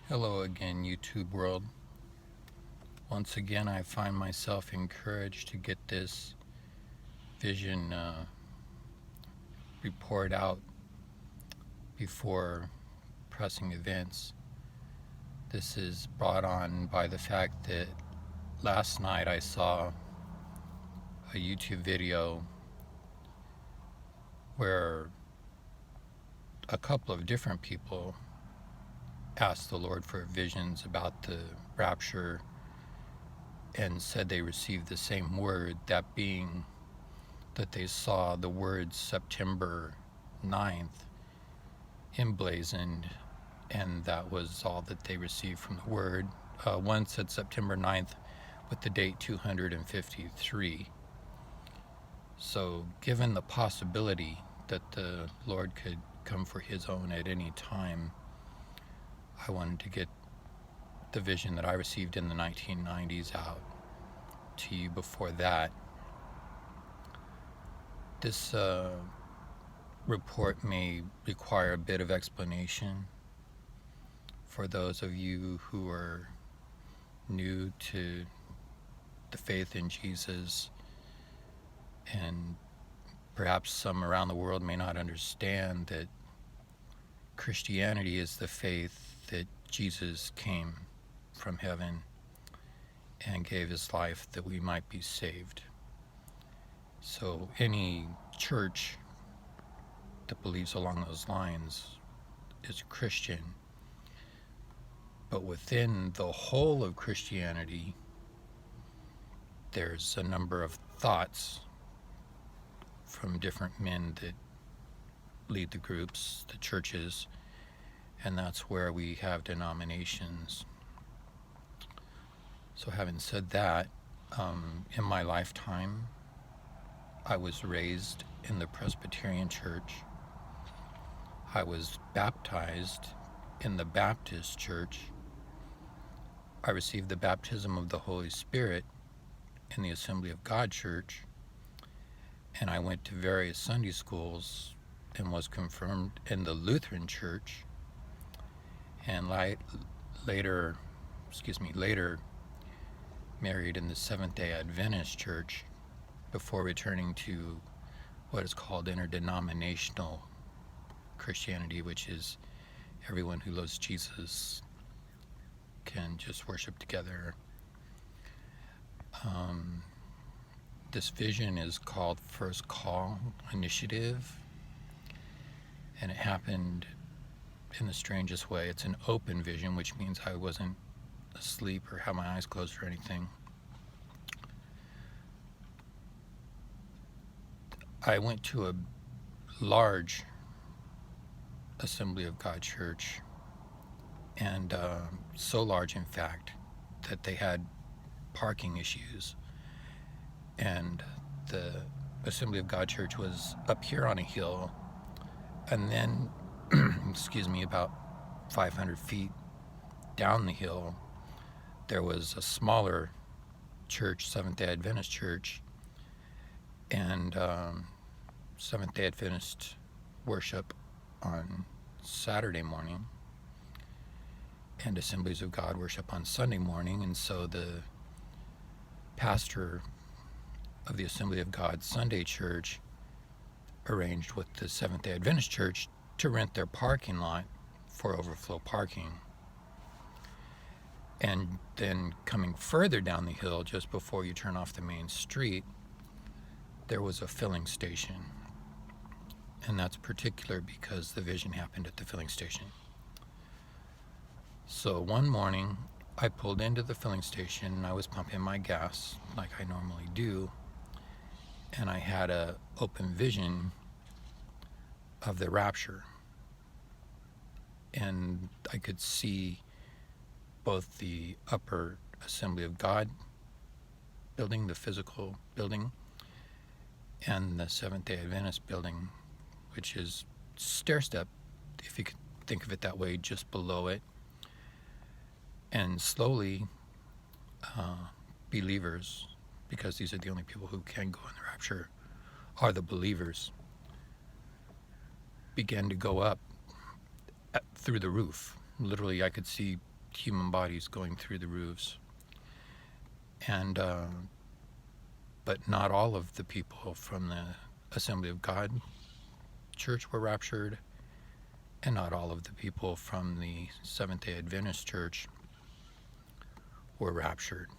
Hello again, YouTube world. Once again, I find myself encouraged to get this vision report out before pressing events. This is brought on by the fact that last night I saw a YouTube video where a couple of different people asked the Lord for visions about the rapture and said they received the same word, that being that they saw the words September 9th emblazoned, and that was all that they received from the word. One said September 9th with the date 253. So given the possibility that the Lord could come for his own at any time, I wanted to get the vision that I received in the 1990s out to you before that. This report may require a bit of explanation for those of you who are new to the faith in Jesus, and perhaps some around the world may not understand that Christianity is the faith that Jesus came from heaven and gave his life that we might be saved. So any church that believes along those lines is Christian. But within the whole of Christianity, there's a number of thoughts from different men that lead the groups, the churches, and that's where we have denominations. So having said that, in my lifetime, I was raised in the Presbyterian Church. I was baptized in the Baptist Church. I received the baptism of the Holy Spirit in the Assembly of God Church, and I went to various Sunday schools and was confirmed in the Lutheran Church, and later married in the Seventh-day Adventist Church before returning to what is called interdenominational Christianity, which is everyone who loves Jesus can just worship together. This vision is called First Call Initiative, and it happened in the strangest way. It's an open vision, which means I wasn't asleep or had my eyes closed or anything. I went to a large Assembly of God church, and so large, in fact, that they had parking issues. And the Assembly of God church was up here on a hill, and then, about 500 feet down the hill, there was a smaller church, Seventh-day Adventist church, and Seventh-day Adventist worship on Saturday morning, and Assemblies of God worship on Sunday morning. And so the pastor of the Assembly of God Sunday Church arranged with the Seventh-day Adventist Church to rent their parking lot for overflow parking. And then coming further down the hill, just before you turn off the main street, there was a filling station. And that's particular because the vision happened at the filling station. So one morning, I pulled into the filling station and I was pumping my gas like I normally do, and I had an open vision of the Rapture. And I could see both the upper Assembly of God building, the physical building, and the Seventh-day Adventist building, which is stair-step, if you could think of it that way, just below it. And slowly, believers, because these are the only people who can go in the rapture, are the believers, began to go up through the roof. Literally, I could see human bodies going through the roofs. And but not all of the people from the Assembly of God church were raptured, and not all of the people from the Seventh-day Adventist church were raptured.